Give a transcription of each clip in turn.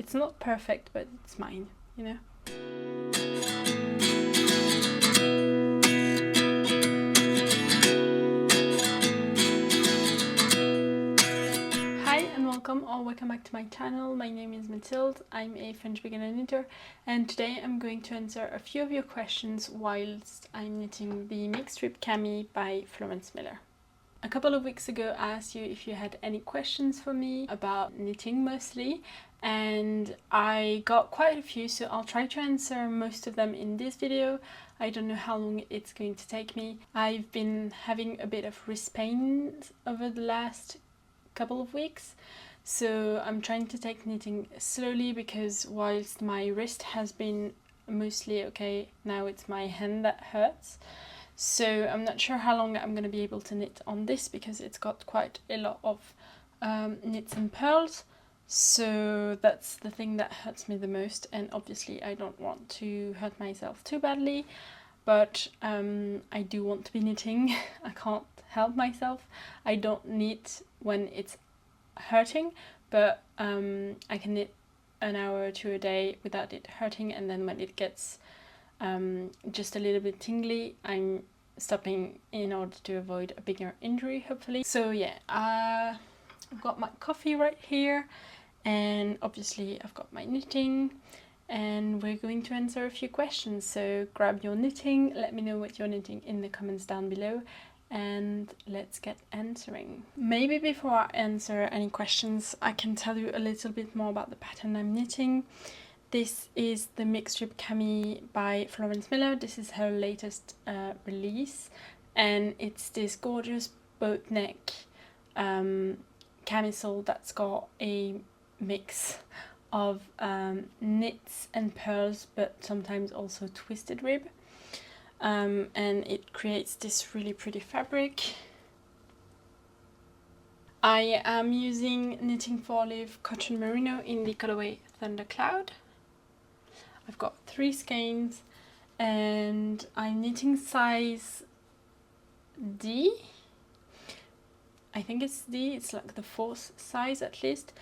It's not perfect, but it's mine, you know. Hi and welcome or welcome back to my channel. My name is Mathilde. I'm a French beginner knitter, and today I'm going to answer a few of your questions whilst I'm knitting the mixed strip Cami by Florence Miller. A couple of weeks ago I asked you if you had any questions for me about knitting mostly, and I got quite a few, so I'll try to answer most of them in this video. I don't know how long it's going to take me. I've been having a bit of wrist pain over the last couple of weeks, so I'm trying to take knitting slowly because whilst my wrist has been mostly okay, now it's my hand that hurts. So I'm not sure how long I'm going to be able to knit on this because it's got quite a lot of knits and purls. So that's the thing that hurts me the most, and obviously I don't want to hurt myself too badly, but I do want to be knitting. I can't help myself. I don't knit when it's hurting, but I can knit an hour or two a day without it hurting, and then when it gets just a little bit tingly, I'm stopping in order to avoid a bigger injury, hopefully. So yeah, I've got my coffee right here, and obviously I've got my knitting, and we're going to answer a few questions. So grab your knitting, let me know what you're knitting in the comments down below, and let's get answering. Maybe before I answer any questions, I can tell you a little bit more about the pattern I'm knitting. This is the mixed strip Cami by Florence Miller. This is her latest release, and it's this gorgeous boat neck camisole that's got a mix of knits and purls, but sometimes also twisted rib, and it creates this really pretty fabric. I am using Knitting 4-Leaf Cotton Merino in the colorway Thundercloud. I've got 3 skeins, and I'm knitting size D. I think it's D, it's like the 4th size at least,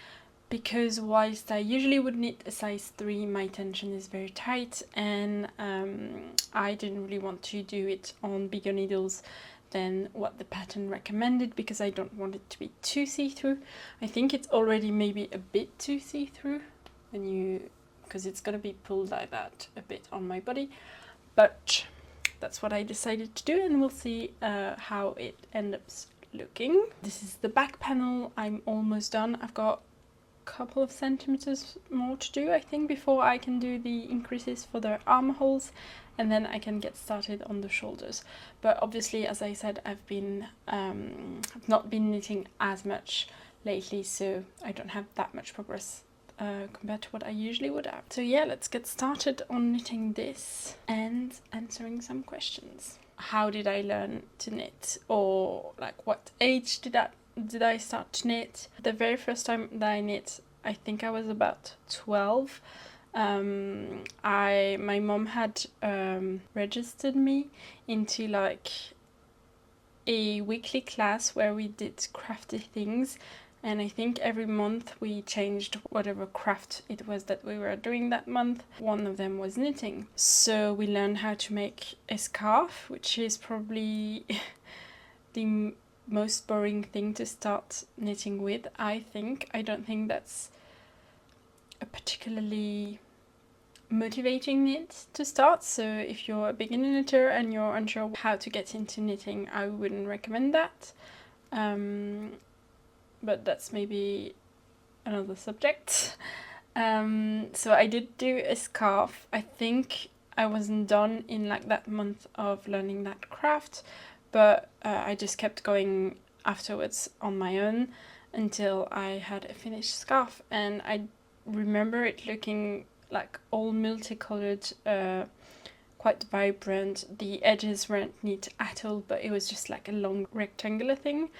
because whilst I usually would knit a size 3, my tension is very tight, and I didn't really want to do it on bigger needles than what the pattern recommended because I don't want it to be too see-through. I think it's already maybe a bit too see-through because it's gonna be pulled like that a bit on my body, but that's what I decided to do, and we'll see how it ends up looking. This is the back panel. I'm almost done. I've got a couple of centimeters more to do, I think, before I can do the increases for the armholes, and then I can get started on the shoulders. But obviously, as I said, I've not been knitting as much lately, so I don't have that much progress compared to what I usually would have. So yeah, let's get started on knitting this and answering some questions. How did I learn to knit, or like what age did I start to knit? The very first time that I knit, I think I was about 12. My mom had registered me into like a weekly class where we did crafty things, and I think every month we changed whatever craft it was that we were doing that month. One of them was knitting. So we learned how to make a scarf, which is probably the most boring thing to start knitting with, I think. I don't think that's a particularly motivating knit to start, so if you're a beginner knitter and you're unsure how to get into knitting, I wouldn't recommend that. But that's maybe another subject. So I did do a scarf. I think I wasn't done in like that month of learning that craft, but I just kept going afterwards on my own until I had a finished scarf, and I remember it looking like all multicolored, quite vibrant. The edges weren't neat at all, but it was just like a long rectangular thing.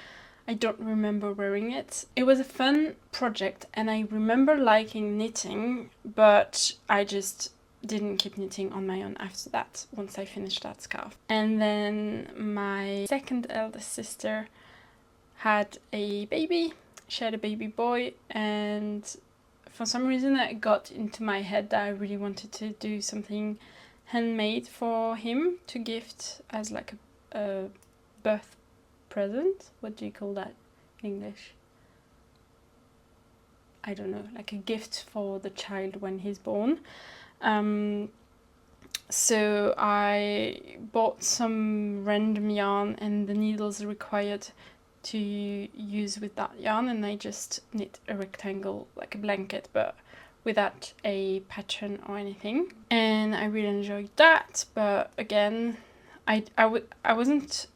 I don't remember wearing it. It was a fun project, and I remember liking knitting, but I just didn't keep knitting on my own after that, once I finished that scarf. And then my second eldest sister had a baby. She had a baby boy, and for some reason it got into my head that I really wanted to do something handmade for him to gift as like a birth present. What do you call that in English? I don't know, like a gift for the child when he's born. So I bought some random yarn and the needles required to use with that yarn, and I just knit a rectangle, like a blanket, but without a pattern or anything. And I really enjoyed that, but again, I wasn't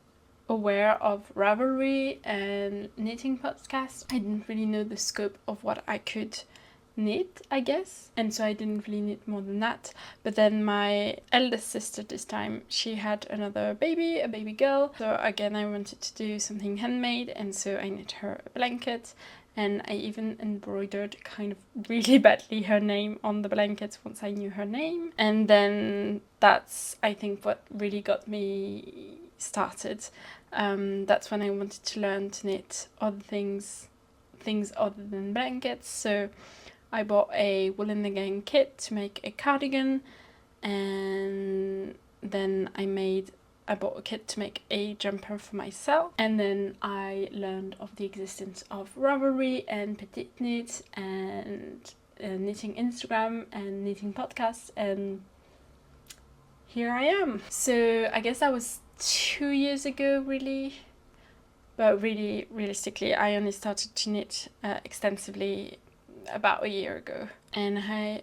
aware of Ravelry and knitting podcasts. I didn't really know the scope of what I could knit, I guess, and so I didn't really knit more than that. But then my eldest sister this time, she had another baby, a baby girl, so again I wanted to do something handmade, and so I knit her a blanket, and I even embroidered kind of really badly her name on the blankets once I knew her name. And then that's, I think, what really got me started. That's when I wanted to learn to knit other things other than blankets. So I bought a wool in the gang kit to make a cardigan, and then I bought a kit to make a jumper for myself, and then I learned of the existence of Ravelry and VertKnit and knitting Instagram and knitting podcasts, and here I am. So I guess that was 2 years ago, really, but really realistically I only started to knit extensively about a year ago, and I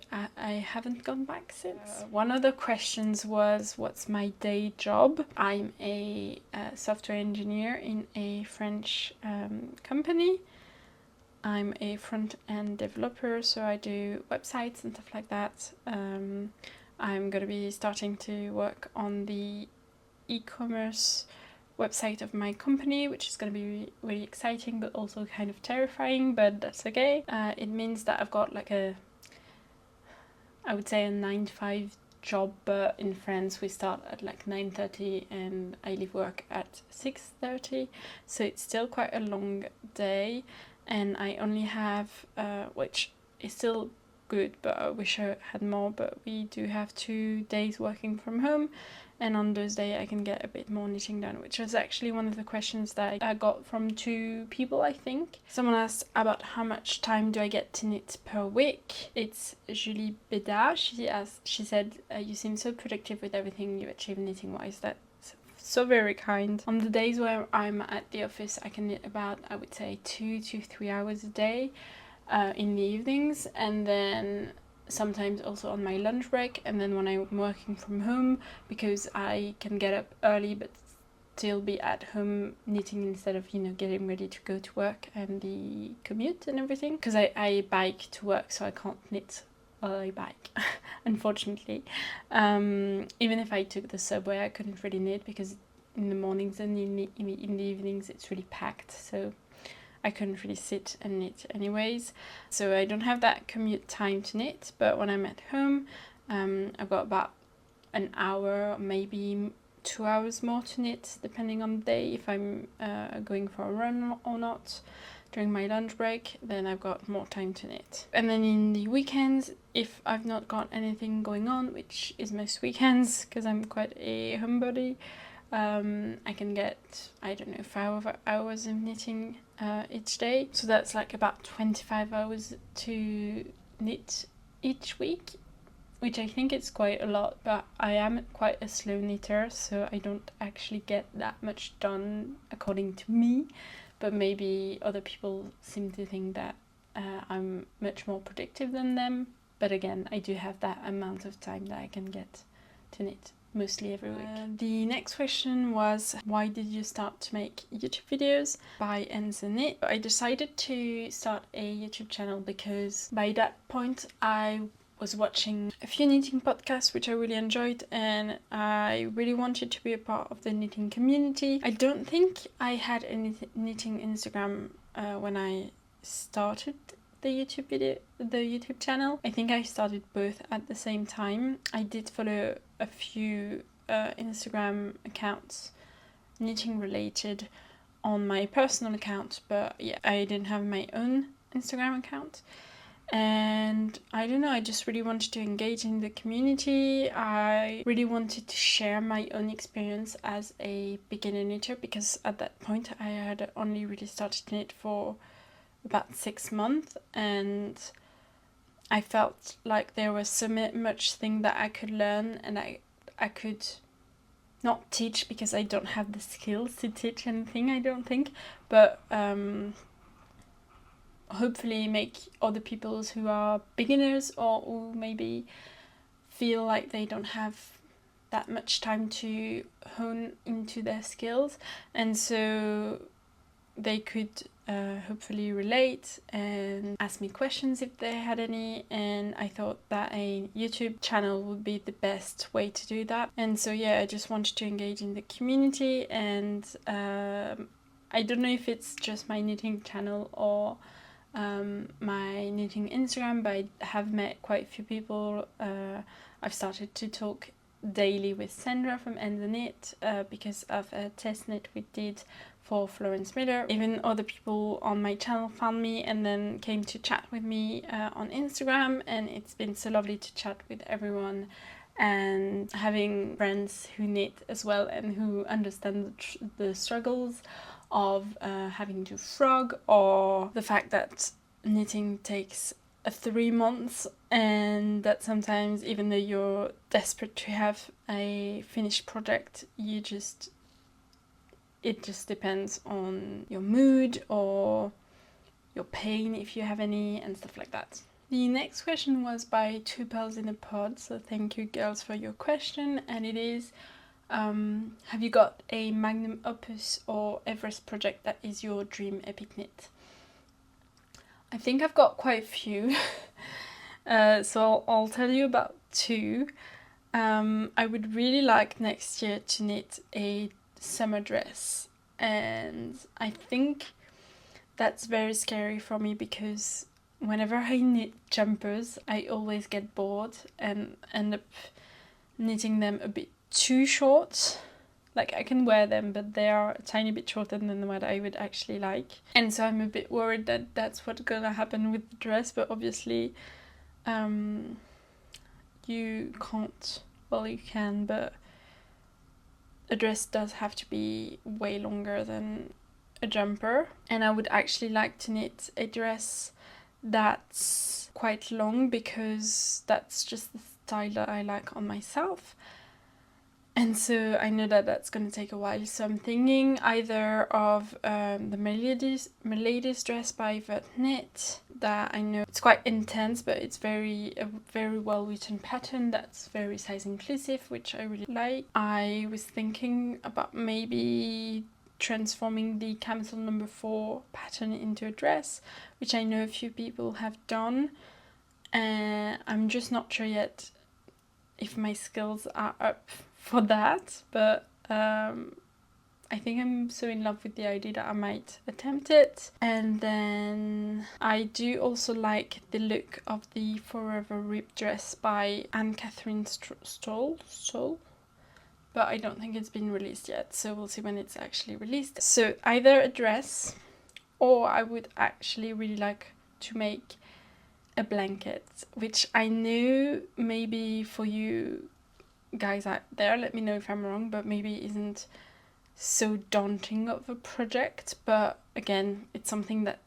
haven't gone back since. One of the questions was, what's my day job? I'm a software engineer in a French company. I'm a front-end developer, so I do websites and stuff like that. I'm going to be starting to work on the e-commerce website of my company, which is going to be really exciting but also kind of terrifying, but that's okay. It means that I've got like I would say a 9 to 5 job, but in France we start at like 9:30 and I leave work at 6:30, so it's still quite a long day, and I only have which is still good, but I wish I had more, but we do have 2 days working from home, and on those days I can get a bit more knitting done, which was actually one of the questions that I got from 2 people, I think. Someone asked about how much time do I get to knit per week. It's Julie Beda. She said, you seem so productive with everything you achieve knitting wise. That's so very kind. On the days where I'm at the office, I can knit about, I would say, 2 to 3 hours a day in the evenings, and then sometimes also on my lunch break, and then when I'm working from home, because I can get up early but still be at home knitting instead of, you know, getting ready to go to work and the commute and everything, because I bike to work, so I can't knit while I bike unfortunately. Even if I took the subway I couldn't really knit, because in the mornings and in the evenings it's really packed, so I couldn't really sit and knit anyways. So I don't have that commute time to knit, but when I'm at home, I've got about an hour, maybe 2 hours more to knit, depending on the day, if I'm going for a run or not. During my lunch break, then I've got more time to knit. And then in the weekends, if I've not got anything going on, which is most weekends, because I'm quite a homebody, I can get, I don't know, 5 hours of knitting each day. So that's like about 25 hours to knit each week, which I think is quite a lot, but I am quite a slow knitter, so I don't actually get that much done according to me, but maybe other people seem to think that I'm much more productive than them. But again, I do have that amount of time that I can get to knit mostly every week. The next question was, why did you start to make YouTube videos? By Ends and Knit. I decided to start a YouTube channel because by that point I was watching a few knitting podcasts which I really enjoyed, and I really wanted to be a part of the knitting community. I don't think I had any knitting Instagram when I started the YouTube channel. I think I started both at the same time. I did follow a few Instagram accounts knitting related on my personal account, but yeah, I didn't have my own Instagram account. And I don't know, I just really wanted to engage in the community. I really wanted to share my own experience as a beginner knitter, because at that point I had only really started to knit for about 6 months, and I felt like there was so much thing that I could learn, and I could not teach because I don't have the skills to teach anything, I don't think, but hopefully make other people who are beginners or who maybe feel like they don't have that much time to hone into their skills, and so they could hopefully relate and ask me questions if they had any. And I thought that a YouTube channel would be the best way to do that. And so yeah, I just wanted to engage in the community, and I don't know if it's just my knitting channel or my knitting Instagram, but I have met quite a few people. I've started to talk daily with Sandra from End the Knit because of a test knit we did for Florence Miller. Even other people on my channel found me and then came to chat with me on Instagram, and it's been so lovely to chat with everyone and having friends who knit as well and who understand the struggles of having to frog, or the fact that knitting takes 3 months, and that sometimes even though you're desperate to have a finished project, it just depends on your mood or your pain if you have any, and stuff like that. The next question was by Two Pearls in a Pod, so thank you girls for your question, and it is have you got a magnum opus or Everest project that is your dream epic knit? I think I've got quite a few, so I'll tell you about 2. I would really like next year to knit a summer dress, and I think that's very scary for me because whenever I knit jumpers I always get bored and end up knitting them a bit too short. Like, I can wear them, but they are a tiny bit shorter than what I would actually like, and so I'm a bit worried that that's what's gonna happen with the dress. But obviously you can't, well, you can, but a dress does have to be way longer than a jumper, and I would actually like to knit a dress that's quite long because that's just the style that I like on myself. And so I know that that's going to take a while, so I'm thinking either of the Melides dress by VertKnit, that I know it's quite intense, but it's a very well written pattern that's very size inclusive, which I really like. I was thinking about maybe transforming the camisole number 4 pattern into a dress, which I know a few people have done. I'm just not sure yet if my skills are up for that, but I think I'm so in love with the idea that I might attempt it. And then I do also like the look of the Forever Ripped dress by Anne-Catherine Stoll, but I don't think it's been released yet, so we'll see when it's actually released. So either a dress, or I would actually really like to make a blanket, which I know maybe for you guys out there, let me know if I'm wrong, but maybe isn't so daunting of a project. But again, it's something that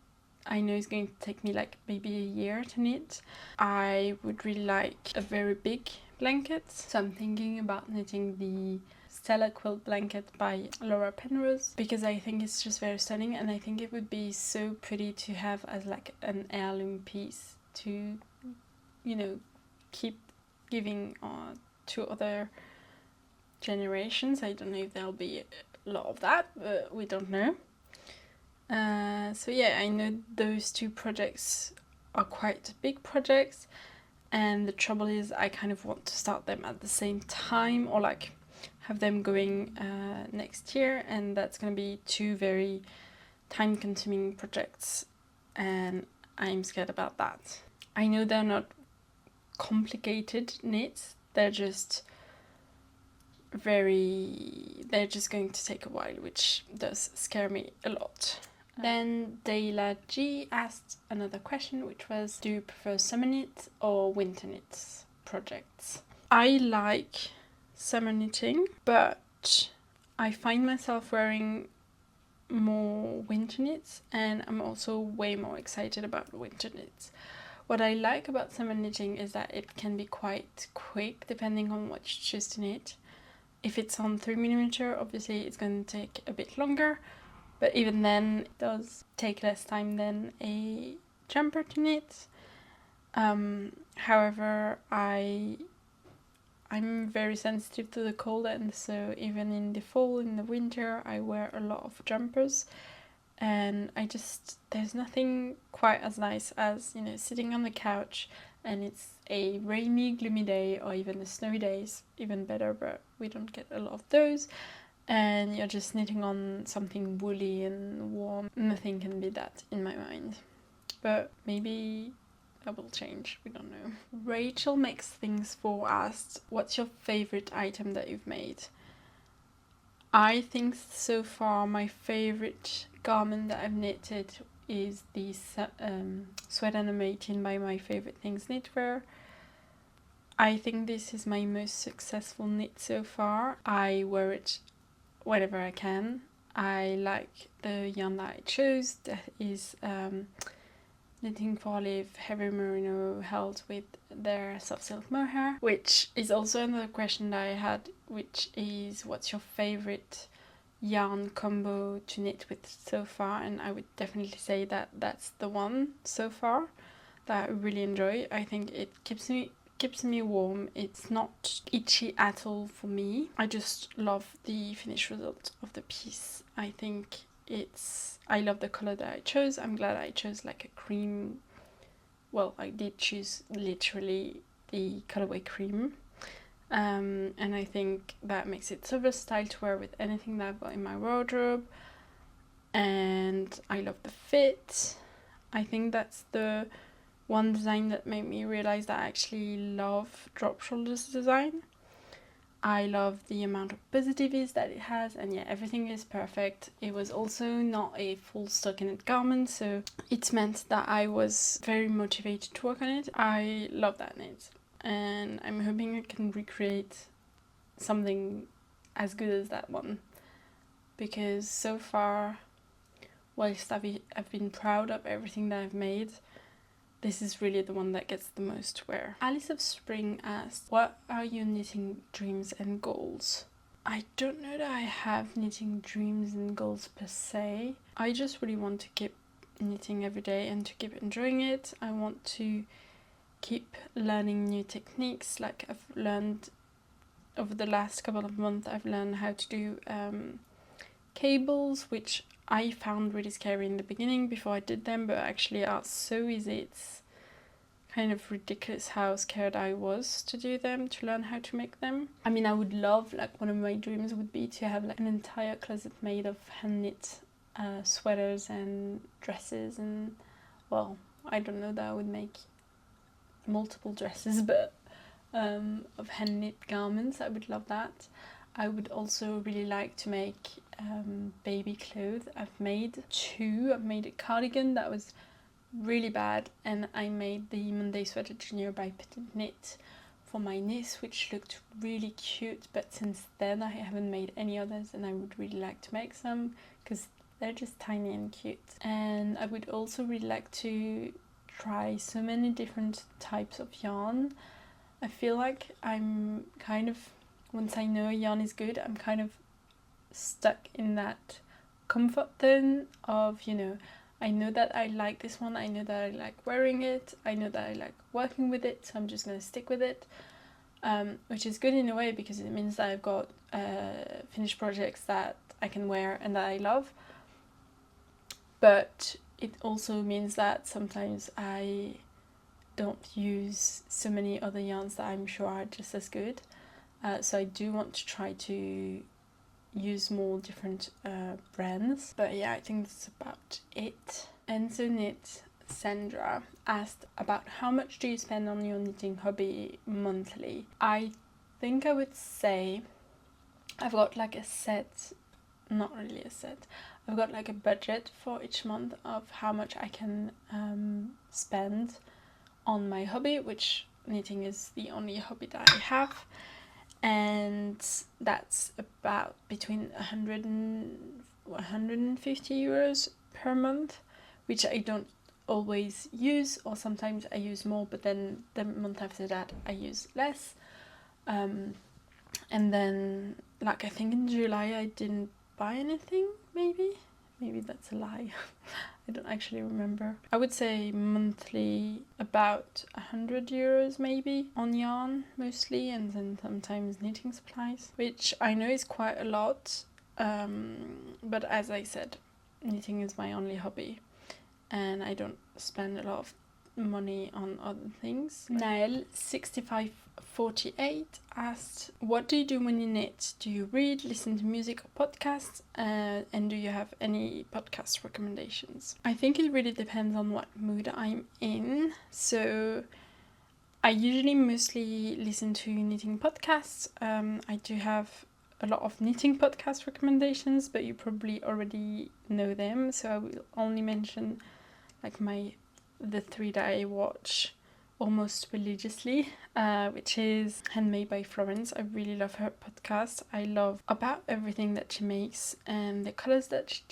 I know is going to take me like maybe a year to knit. I would really like a very big blanket, so I'm thinking about knitting the Stella quilt blanket by Laura Penrose, because I think it's just very stunning, and I think it would be so pretty to have as like an heirloom piece to, you know, keep giving to other generations. I don't know if there'll be a lot of that, but we don't know. So yeah, I know those 2 projects are quite big projects, and the trouble is I kind of want to start them at the same time, or like have them going next year, and that's going to be 2 very time-consuming projects, and I'm scared about that. I know they're not complicated knits, they're just going to take a while, which does scare me a lot. Then Dayla G asked another question, which was, do you prefer summer knit or winter knit projects? I like summer knitting, but I find myself wearing more winter knits, and I'm also way more excited about winter knits. What I like about summer knitting is that it can be quite quick depending on what you choose to knit. If it's on 3mm, obviously it's going to take a bit longer, but even then it does take less time than a jumper to knit. However, I'm very sensitive to the cold, and so even in the fall, in the winter, I wear a lot of jumpers, and there's nothing quite as nice as, you know, sitting on the couch and it's a rainy, gloomy day, or even a snowy day is even better, but we don't get a lot of those, and you're just knitting on something woolly and warm. Nothing can beat that in my mind, but maybe that will change, we don't know. Rachel Makes Things For asked, what's your favorite item that you've made? I think so far my favorite garment that I've knitted is the sweater number 18 by My Favorite Things Knitwear. I think this is my most successful knit so far. I wear it whenever I can. I like the yarn that I chose, that is Knitting for Olive Heavy Merino held with their soft silk mohair, which is also another question that I had, which is, what's your favorite yarn combo to knit with so far? And I would definitely say that that's the one so far that I really enjoy. I think it keeps me warm. It's not itchy at all for me. I just love the finished result of the piece. I think I love the color that I chose. I'm glad I chose like a cream. Well, I did choose literally the colorway cream. And I think that makes it so versatile to wear with anything that I've got in my wardrobe. And I love the fit. I think that's the one design that made me realize that I actually love drop shoulders design. I love the amount of positives that it has, and yeah, everything is perfect. It was also not a full stockinette garment, so it meant that I was very motivated to work on it. I love that knit, and I'm hoping I can recreate something as good as that one, because so far, whilst I've been proud of everything that I've made, this is really the one that gets the most wear. Alice of Spring asked, what are your knitting dreams and goals? I don't know that I have knitting dreams and goals per se. I just really want to keep knitting every day and to keep enjoying it. I want to keep learning new techniques. Like I've learned over the last couple of months, I've learned how to do cables, which I found really scary in the beginning before I did them, but actually are so easy. It's kind of ridiculous how scared I was to do them, to learn how to make them. I mean, I would love, like one of my dreams would be to have like an entire closet made of hand knit sweaters and dresses, and well, I don't know that I would make multiple dresses, but of hand knit garments. I would love that. I would also really like to make baby clothes. I've made two. I've made a cardigan that was really bad, and I made the Monday Sweater Junior by Petite Knit for my niece, which looked really cute, but since then I haven't made any others, and I would really like to make some because they're just tiny and cute. And I would also really like to try so many different types of yarn. I feel like I'm kind of, once I know a yarn is good, I'm kind of stuck in that comfort zone of, you know, I know that I like this one, I know that I like wearing it, I know that I like working with it, so I'm just going to stick with it, which is good in a way because it means that I've got finished projects that I can wear and that I love, but it also means that sometimes I don't use so many other yarns that I'm sure are just as good. So I do want to try to use more different brands. But yeah, I think that's about it. Enzo Knit Sandra asked about how much do you spend on your knitting hobby monthly? I think I would say I've got like a set, not really a set. I've got like a budget for each month of how much I can spend on my hobby, which knitting is the only hobby that I have, and that's about between 100 and 150 euros per month, which I don't always use, or sometimes I use more, but then the month after that I use less. And then, like, I think in July I didn't buy anything, maybe that's a lie. I don't actually remember. I would say monthly about 100 euros maybe on yarn mostly, and then sometimes knitting supplies, which I know is quite a lot, but as I said, knitting is my only hobby and I don't spend a lot of money on other things. Nael 6548 asked, what do you do when you knit? Do you read, listen to music or podcasts? And do you have any podcast recommendations? I think it really depends on what mood I'm in. So I usually mostly listen to knitting podcasts. I do have a lot of knitting podcast recommendations, but you probably already know them, so I will only mention like the 3 that I watch almost religiously, which is Handmade by Florence. I really love her podcast. I love about everything that she makes and the colors that she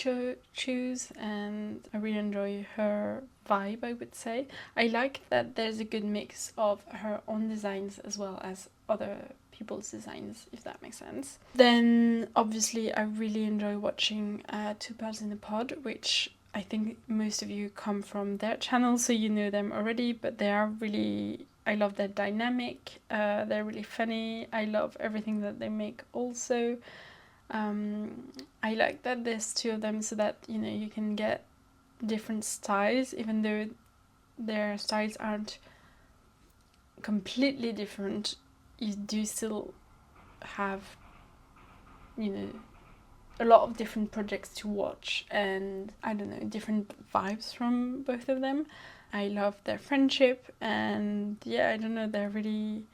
choose, and I really enjoy her vibe, I would say. I like that there's a good mix of her own designs as well as other people's designs, if that makes sense. Then obviously I really enjoy watching Two Pearls in a Pod, which I think most of you come from their channel, so you know them already, but they are really, I love their dynamic, they're really funny, I love everything that they make also. I like that there's 2 of them so that, you know, you can get different styles, even though their styles aren't completely different, you do still have, you know, a lot of different projects to watch, and I don't know, different vibes from both of them. I love their friendship, and yeah, I don't know, they're really,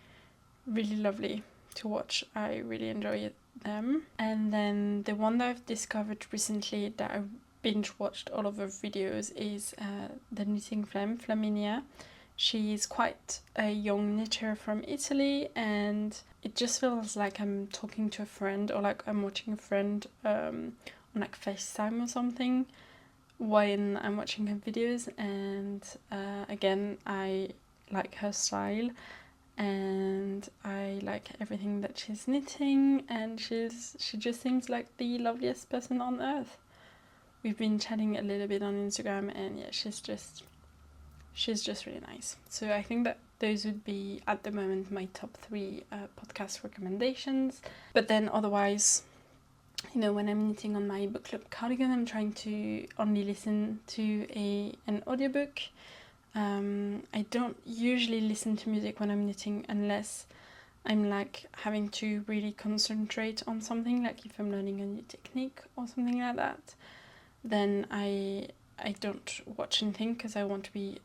really lovely to watch. I really enjoy them. And then the one that I've discovered recently that I binge watched all of her videos is the Knitting Flame, Flaminia. She's quite a young knitter from Italy, and it just feels like I'm talking to a friend, or like I'm watching a friend on like FaceTime or something when I'm watching her videos. And again, I like her style and I like everything that she's knitting, and she just seems like the loveliest person on earth. We've been chatting a little bit on Instagram, and yeah, she's just really nice. So I think that those would be, at the moment, my top 3 podcast recommendations. But then otherwise, you know, when I'm knitting on my book club cardigan, I'm trying to only listen to an audiobook. I don't usually listen to music when I'm knitting unless I'm like having to really concentrate on something, like if I'm learning a new technique or something like that. Then I don't watch anything because I want to be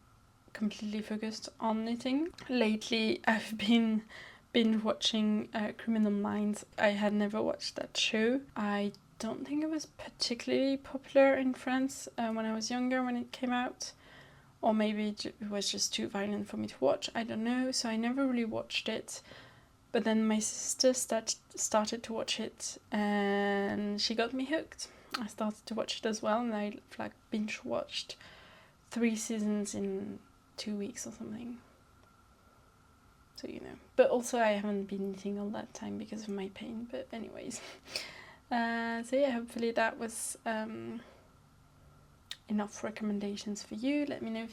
completely focused on knitting. Lately I've been binge watching Criminal Minds. I had never watched that show. I don't think it was particularly popular in France when I was younger, when it came out, or maybe it was just too violent for me to watch, I don't know, so I never really watched it. But then my sister started to watch it and she got me hooked. I started to watch it as well, and I like binge watched 3 seasons in 2 weeks or something. So, you know. But also I haven't been knitting all that time because of my pain. But anyways. So yeah, hopefully that was enough recommendations for you. Let me know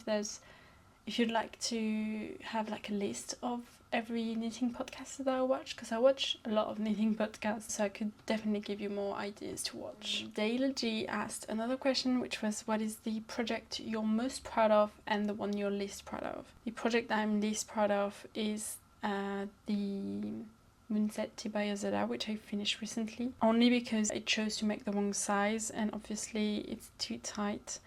if you'd like to have like a list of every knitting podcast that I watch, because I watch a lot of knitting podcasts, so I could definitely give you more ideas to watch. Dale G asked another question, which was, what is the project you're most proud of and the one you're least proud of? The project that I'm least proud of is the Moonset Tibaya Zara, which I finished recently, only because I chose to make the wrong size and obviously it's too tight.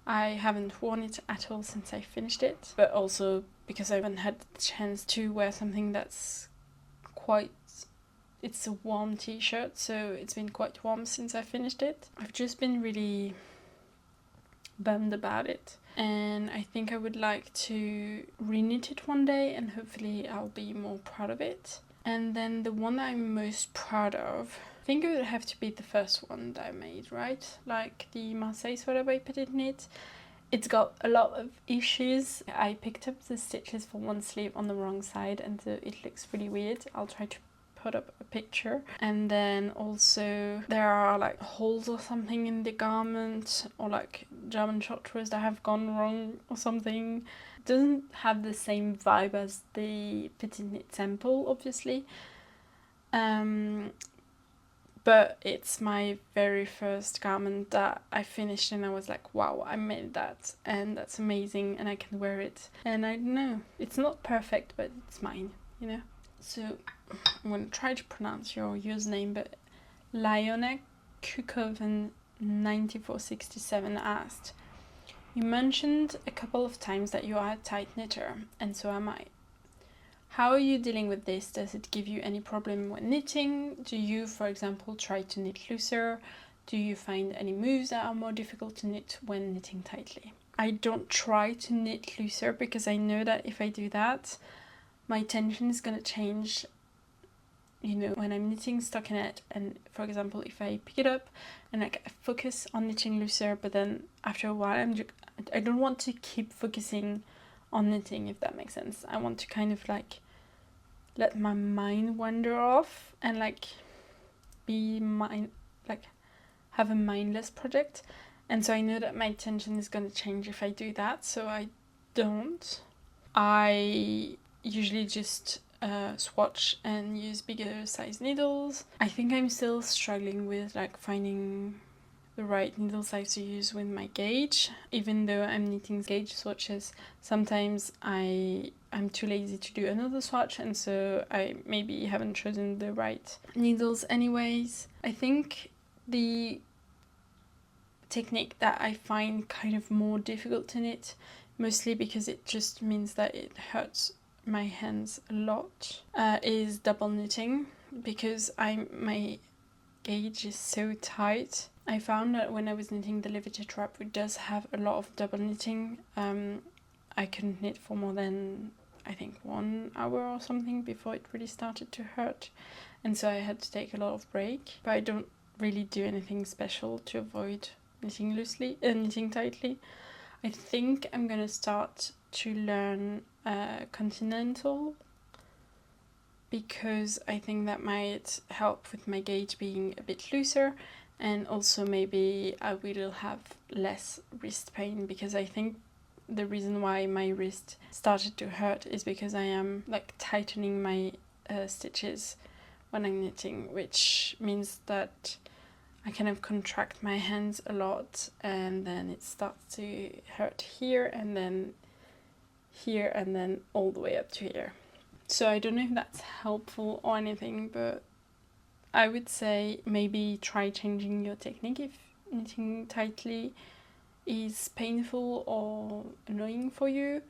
I haven't worn it at all since I finished it, but also because I haven't had the chance to wear something that's quite it's a warm t-shirt, so it's been quite warm since I finished it. I've just been really bummed about it, and I think I would like to reknit it one day, and hopefully I'll be more proud of it. And then the one that I'm most proud of, I think it would have to be the first one that I made, right? Like the Marseille sweater by VertKnit. It's got a lot of issues. I picked up the stitches for one sleeve on the wrong side, and so it looks really weird. I'll try to put up a picture. And then also there are like holes or something in the garment, or like German short that have gone wrong or something. It doesn't have the same vibe as the VertKnit sample, obviously. But it's my very first garment that I finished, and I was like, wow, I made that, and that's amazing, and I can wear it. And I don't know, it's not perfect, but it's mine, you know? So I'm going to try to pronounce your username, but Lyona Kukoven 9467 asked, you mentioned a couple of times that you are a tight knitter, and so am I. How are you dealing with this? Does it give you any problem when knitting? Do you, for example, try to knit looser? Do you find any moves that are more difficult to knit when knitting tightly? I don't try to knit looser because I know that if I do that, my tension is going to change. You know, when I'm knitting stockinette, and for example, if I pick it up and I focus on knitting looser, but then after a while I don't want to keep focusing on knitting, if that makes sense. I want to kind of like let my mind wander off and like have a mindless project. And so I know that my tension is going to change if I do that, so I don't. I usually just swatch and use bigger size needles. I think I'm still struggling with like finding the right needle size to use with my gauge. Even though I'm knitting gauge swatches, sometimes I'm too lazy to do another swatch, and so I maybe haven't chosen the right needles anyways. I think the technique that I find kind of more difficult to knit, mostly because it just means that it hurts my hands a lot, is double knitting, because my gauge is so tight. I found that when I was knitting the limited wrap, it does have a lot of double knitting. I couldn't knit for more than, I think, 1 hour or something before it really started to hurt, and so I had to take a lot of break. But I don't really do anything special to avoid knitting tightly. I think I'm gonna start to learn continental, because I think that might help with my gauge being a bit looser, and also maybe I will have less wrist pain, because I think the reason why my wrist started to hurt is because I am like tightening my stitches when I'm knitting, which means that I kind of contract my hands a lot, and then it starts to hurt here, and then here, and then all the way up to here. So I don't know if that's helpful or anything, but I would say maybe try changing your technique if knitting tightly is painful or annoying for you.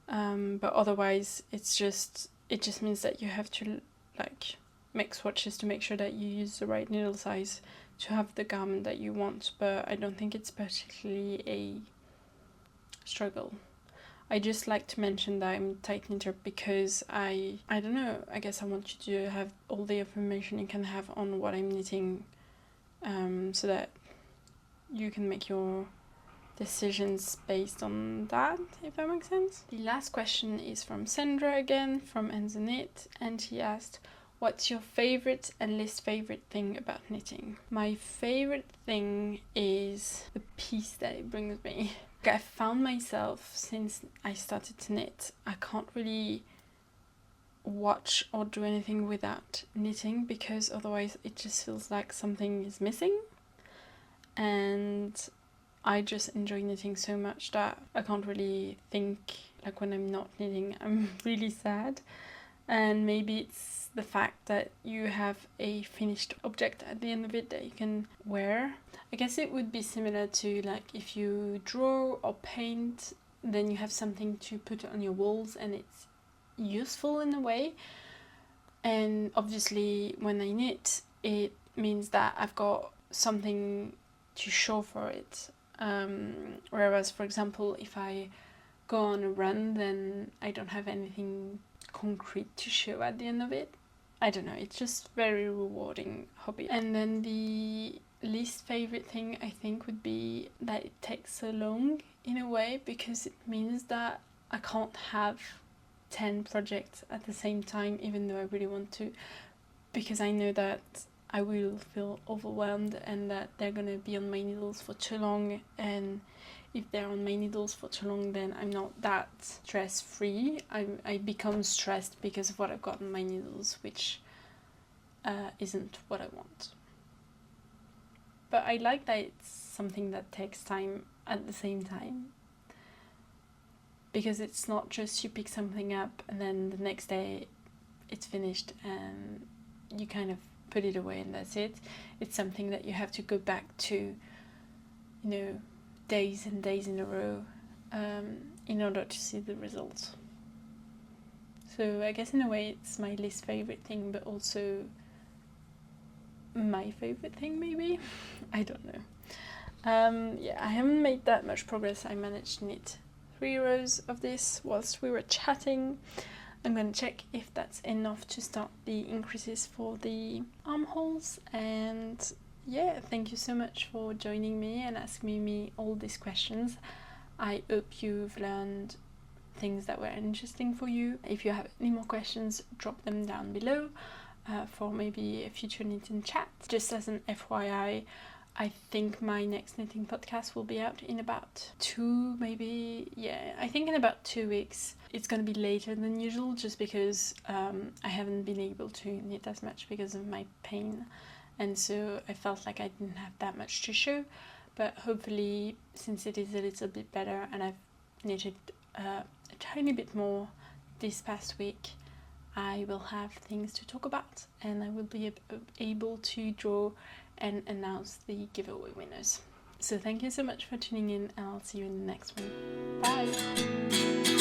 But otherwise, it just means that you have to like make swatches to make sure that you use the right needle size to have the garment that you want. But I don't think it's particularly a struggle. I just like to mention that I'm a tight knitter because I don't know, I guess I want you to have all the information you can have on what I'm knitting, so that you can make your decisions based on that, if that makes sense. The last question is from Sandra again, from Knit, and she asked, what's your favorite and least favorite thing about knitting? My favorite thing is the peace that it brings me. I found myself, since I started to knit, I can't really watch or do anything without knitting, because otherwise it just feels like something is missing. And I just enjoy knitting so much that I can't really think, like when I'm not knitting, I'm really sad. And maybe it's the fact that you have a finished object at the end of it that you can wear. I guess it would be similar to like if you draw or paint, then you have something to put on your walls and it's useful in a way. And obviously when I knit, it means that I've got something to show for it. Whereas, for example, if I go on a run, then I don't have anything concrete to show at the end of it. I don't know, it's just very rewarding hobby. And then the least favorite thing I think would be that it takes so long in a way, because it means that I can't have 10 projects at the same time, even though I really want to, because I know that I will feel overwhelmed and that they're gonna be on my needles for too long, and if they're on my needles for too long, then I'm not that stress-free. I become stressed because of what I've got on my needles, which isn't what I want. But I like that it's something that takes time at the same time, because it's not just you pick something up and then the next day it's finished and you kind of put it away and that's it. It's something that you have to go back to, you know, days and days in a row in order to see the results. So I guess in a way it's my least favorite thing, but also my favorite thing maybe. I don't know. Yeah, I haven't made that much progress. I managed to knit 3 rows of this whilst we were chatting. I'm gonna check if that's enough to start the increases for the armholes. And yeah, thank you so much for joining me and asking me all these questions. I hope you've learned things that were interesting for you. If you have any more questions, drop them down below for maybe a future knitting chat. Just as an FYI, I think my next knitting podcast will be out in about 2 weeks. It's going to be later than usual just because I haven't been able to knit as much because of my pain, and so I felt like I didn't have that much to show. But hopefully, since it is a little bit better and I've knitted a tiny bit more this past week, I will have things to talk about and I will be able to draw and announce the giveaway winners. So thank you so much for tuning in, and I'll see you in the next one. Bye!